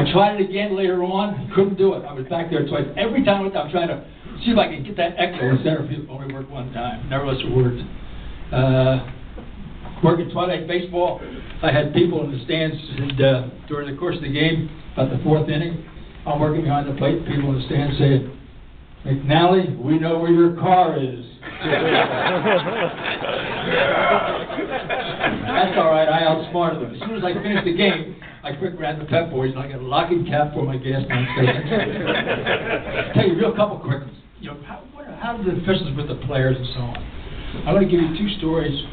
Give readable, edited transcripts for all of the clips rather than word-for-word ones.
I tried it again later on, couldn't do it. I was back there twice. Every time I went down, I'm trying to see if I can get that echo in center field. Only worked one time. Never listened to words. Working Twilight baseball, I had people in the stands, and during the course of the game, about the 4th inning, I'm working behind the plate, people in the stands saying, "McNally, we know where your car is." That's all right, I outsmarted them. As soon as I finished the game, I quick ran the Pep Boys, and I got a locking cap for my gas tank. Tell you a real couple quick ones. You know, how do the officials with the players and so on? I'm going to give you 2 stories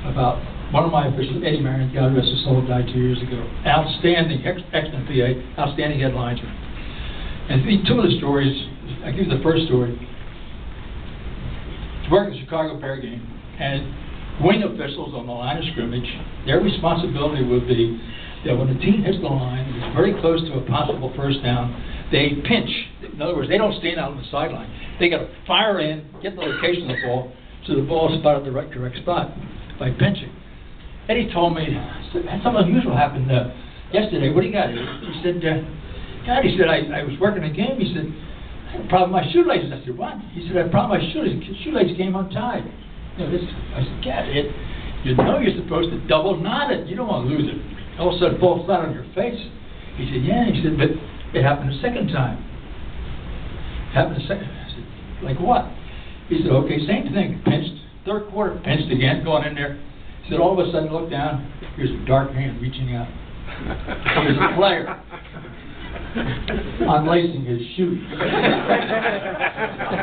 about one of my officials, Eddie Marion, God rest his soul, died 2 years ago. Outstanding, excellent PA, outstanding headliner. And 2 of the stories, I'll give you the first story. He's working the Chicago Bear game, and wing officials on the line of scrimmage, their responsibility would be that when the team hits the line, it's very close to a possible first down, they pinch. In other words, they don't stand out on the sideline. They got to fire in, get the location of the ball, so the ball is spotted at the correct spot by pinching. Eddie told me, something unusual happened yesterday. What do you got here? He said, God, he said, I was working a game. He said, I had a problem with my shoelaces. I said, what? He said, I had a problem with my shoelaces. Shoelaces came untied. You know, I said, God, you know you're supposed to double knot it. You don't want to lose it. All of a sudden, it falls flat on your face. He said, yeah. He said, but it happened a second time. It happened a second. I said, like what? He said, okay, same thing. Pinched. 3rd quarter, pinched again, going in there. He said, all of a sudden, look down. Here's a dark hand reaching out. There's a player unlacing his shoe.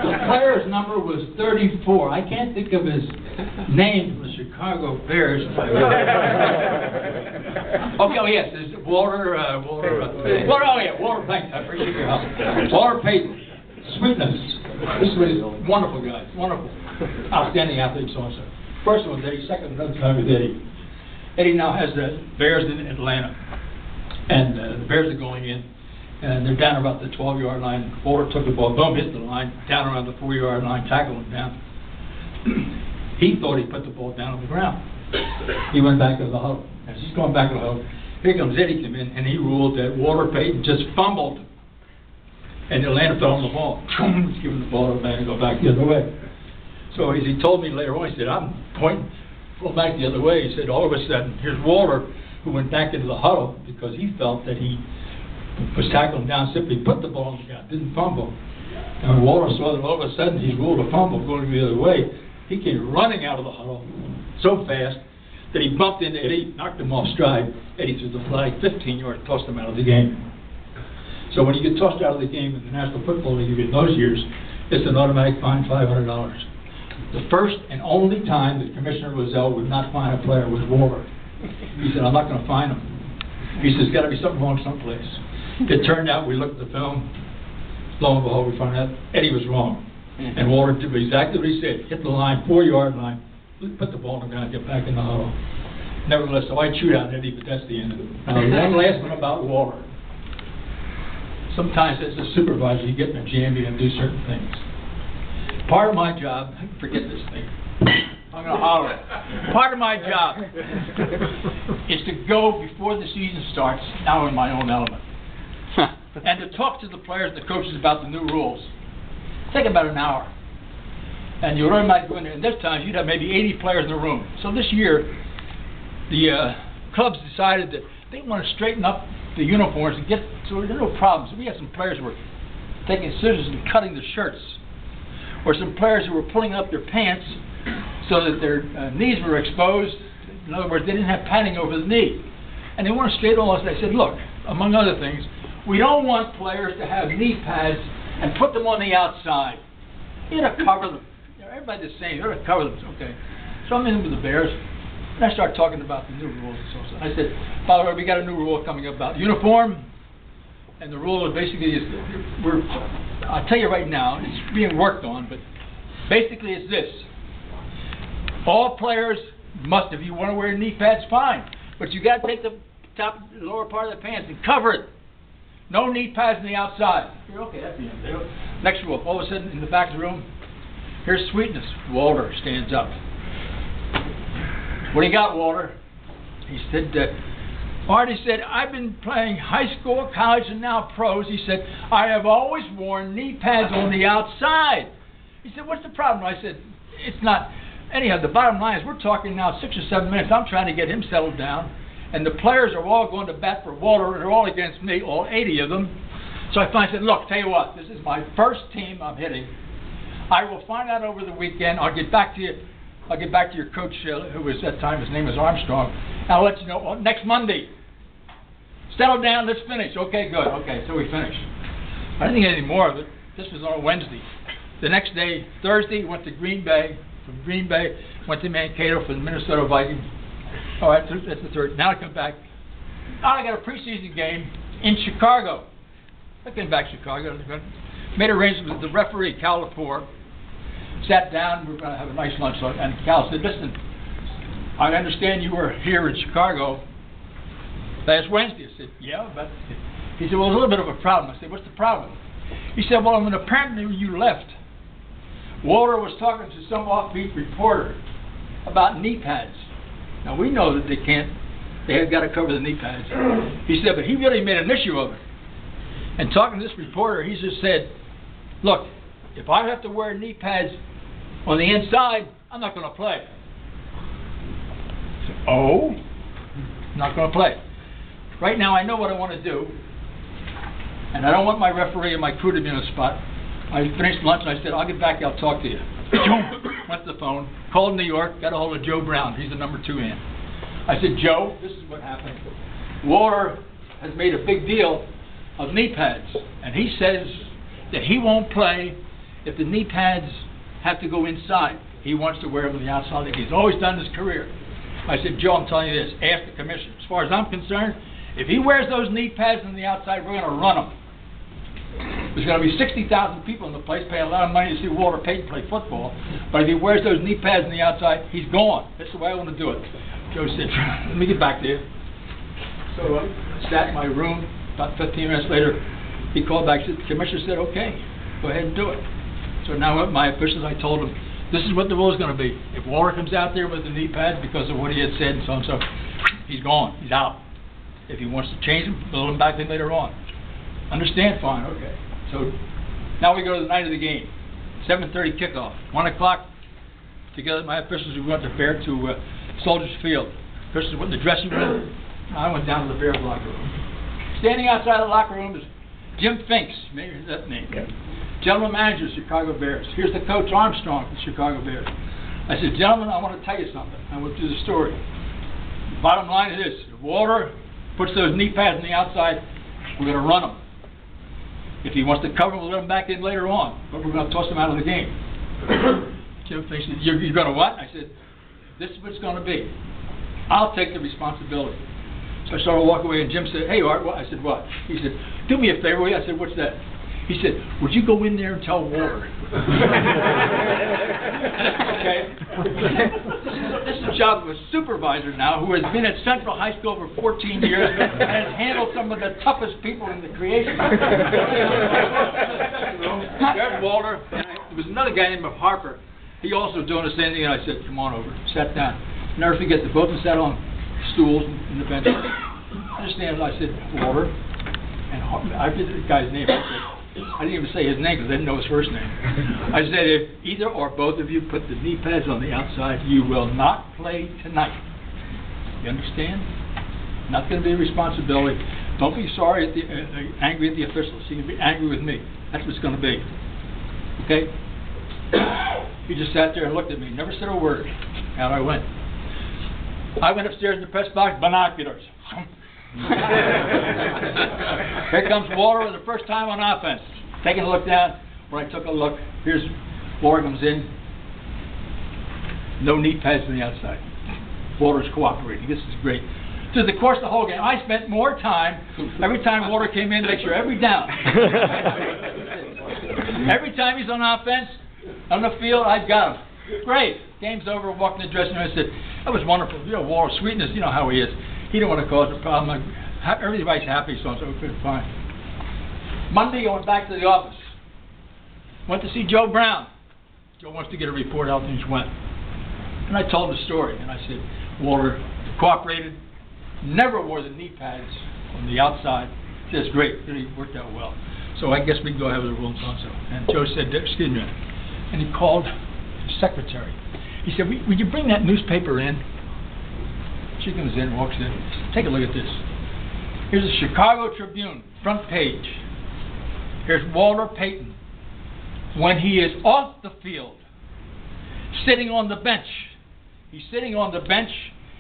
The player's number was 34. I can't think of his name from the Chicago Bears. Okay, oh yes, it's Walter, Walter, thanks, I appreciate your help. Walter Payton, Sweetness. This was a wonderful guy, wonderful, outstanding athlete, so on and so. First one was Eddie, second another time with Eddie. Eddie now has the Bears in Atlanta, and the Bears are going in, and they're down about the 12-yard line. Walter took the ball, boom, hit the line, down around the 4-yard line, tackled him down. He thought he put the ball down on the ground. He went back to the huddle. As he's going back to the huddle, here comes Eddie come in, and he ruled that Walter Payton just fumbled, and Atlanta fell on the ball. He's giving the ball to Atlanta to go back the other way. So as he told me later on, he said, I'm pointing, go back the other way. He said, all of a sudden, here's Walter, who went back into the huddle because he felt that he was tackling down, simply put the ball on the ground, didn't fumble. And when Walter saw that all of a sudden he's ruled a fumble going the other way, he came running out of the huddle so fast that he bumped into Eddie, knocked him off stride. Eddie threw the flag 15 yards, tossed him out of the game. So when you get tossed out of the game in the National Football League in those years, it's an automatic fine, $500. The first and only time that Commissioner Loisel would not fine a player was Walter. He said, I'm not going to fine him. He says, got to be something wrong someplace. It turned out, we looked at the film, lo and behold, we found out Eddie was wrong. And Walter did exactly what he said, hit the line, 4-yard line, put the ball on the ground, get back in the huddle. Nevertheless, so I chewed out Eddie, but that's the end of it. Now, one last one about Walter. Sometimes as a supervisor, you get in a jam, you have to do certain things. Part of my job, forget this thing, I'm going to holler. Part of my job is to go before the season starts, now in my own element, and to talk to the players and the coaches about the new rules. Take about an hour. And you really might go in there, and this time you'd have maybe 80 players in the room. So this year, the clubs decided that they want to straighten up the uniforms and get, so there are no problems. We had some players who were taking scissors and cutting the shirts, or some players who were pulling up their pants so that their knees were exposed. In other words, they didn't have padding over the knee. And they want to straighten all this. They said, look, among other things, we don't want players to have knee pads and put them on the outside. You got to cover them. Everybody's the same. You got to cover them. Okay. So I'm in with the Bears, and I start talking about the new rules and so on. I said, by the way, we got a new rule coming up about uniform, and the rule is basically is I'll tell you right now, it's being worked on, but basically it's this. All players must, if you want to wear knee pads, fine, but you got to take the lower part of the pants and cover it. No knee pads on the outside. Okay, that's the end. Next rule. All of a sudden, in the back of the room, here's Sweetness. Walter stands up. What do you got, Walter? He said, Art, he said, I've been playing high school, college, and now pros. He said, I have always worn knee pads on the outside. He said, what's the problem? I said, it's not. Anyhow, the bottom line is we're talking now 6 or 7 minutes. I'm trying to get him settled down. And the players are all going to bat for Walter. They're all against me, all 80 of them. So I finally said, look, tell you what, this is my first team I'm hitting. I will find out over the weekend. I'll get back to you. I'll get back to your coach, who was at that time, his name was Armstrong. I'll let you know next Monday. Settle down, let's finish. Okay, good. Okay, so we finished. I didn't get any more of it. This was on a Wednesday. The next day, Thursday, went to Green Bay. From Green Bay, went to Mankato for the Minnesota Vikings. All right, that's the third. Now I come back. Now I got a preseason game in Chicago. I came back to Chicago. Made arrangements with the referee, Cal Lepore. Sat down. We were going to have a nice lunch. And Cal said, listen, I understand you were here in Chicago last Wednesday. I said, yeah, but he said, well, there's a little bit of a problem. I said, what's the problem? He said, well, when apparently you left, Walter was talking to some offbeat reporter about knee pads. Now, we know that they have got to cover the knee pads. He said, but he really made an issue of it. And talking to this reporter, he just said, look, if I have to wear knee pads on the inside, I'm not going to play. I said, oh? I'm not going to play. Right now, I know what I want to do, and I don't want my referee and my crew to be on the spot. I finished lunch, and I said, I'll get back, I'll talk to you. Went to the phone, called New York, got a hold of Joe Brown. He's the number 2 man. I said, Joe, this is what happened. Walter has made a big deal of knee pads, and he says that he won't play if the knee pads have to go inside. He wants to wear them on the outside like he's always done in his career. I said, Joe, I'm telling you this, ask the commissioner. As far as I'm concerned, if he wears those knee pads on the outside, we're going to run him. There's going to be 60,000 people in the place paying a lot of money to see Walter Payton play football. But if he wears those knee pads on the outside, he's gone. That's the way I want to do it. Joe said, let me get back to you. So I sat in my room. About 15 minutes later, he called back. The commissioner said, okay, go ahead and do it. So now with my officials, I told them, this is what the rule is going to be. If Walter comes out there with the knee pads because of what he had said and so on, so he's gone. He's out. If he wants to change them, build him back in later on. Understand? Fine. Okay. So now we go to the night of the game. 7:30 kickoff. 1 o'clock. Together with my officials, we went to Soldiers Field. Officials went in the dressing room. I went down to the Bears locker room. Standing outside the locker room is Jim Finks. Maybe heard that name. Okay. General manager of Chicago Bears. Here's the coach Armstrong of the Chicago Bears. I said, gentlemen, I want to tell you something. I went through the story. Bottom line is this: if Walter puts those knee pads on the outside, we're going to run him. If he wants to cover him, we'll let him back in later on. But we're going to toss him out of the game. Jim thinks, you're going to what? I said, this is what it's going to be. I'll take the responsibility. So I started to walk away, and Jim said, hey, Art, what? I said, what? He said, do me a favor, will you? I said, what's that? He said, would you go in there and tell Walter? Okay. This is the job of a supervisor now who has been at Central High School for 14 years and has handled some of the toughest people in the creation. There's Walter, and there was another guy named Harper. He also doing the same thing, and I said, come on over. Sat down. Never forget, the both of them sat on stools in the bench. Understand? I said, Walter, and I forget the guy's name. I didn't even say his name because I didn't know his first name. I said, if either or both of you put the knee pads on the outside, you will not play tonight. You understand? Not going to be a responsibility. Don't be sorry at angry at the officials. You can be angry with me. That's what it's going to be. Okay? He just sat there and looked at me. Never said a word. Out I went. I went upstairs in the press box, binoculars. Here comes Walter for the first time on offense. Taking a look down. When I took a look, here's Walter comes in. No knee pads on the outside. Walter's cooperating. This is great. Through the course of the whole game, I spent more time every time Walter came in to make sure every down. Every time he's on offense, on the field, I got him. Great. Game's over. Walked in the dressing room. I said, that was wonderful. You know, Walter, sweetness, you know how he is. He didn't want to cause a problem. Everybody's happy, so good, fine. Monday, I went back to the office. Went to see Joe Brown. Joe wants to get a report how things went. And I told him the story. And I said, Walter cooperated. never wore the knee pads on the outside. Says, great, really worked out well. So I guess we can go ahead with the rules also. And Joe said, excuse me. And he called his secretary. He said, would you bring that newspaper in? She comes in, walks in. Take a look at this. Here's the Chicago Tribune, front page. Here's Walter Payton when he is off the field, sitting on the bench. He's sitting on the bench,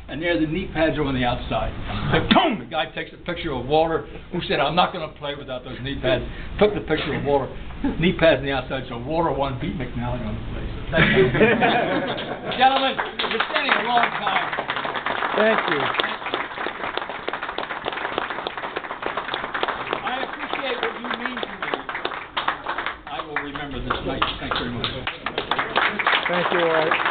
and there the knee pads are on the outside. And boom, the guy takes a picture of Walter, who said, I'm not going to play without those knee pads. Took the picture of Walter, knee pads on the outside, so Walter won, beat McNally on the play. So thank you. Gentlemen, you've been standing a long time. Thank you. I appreciate what you mean to me. I will remember this night. Thanks very much. Thank you, Art.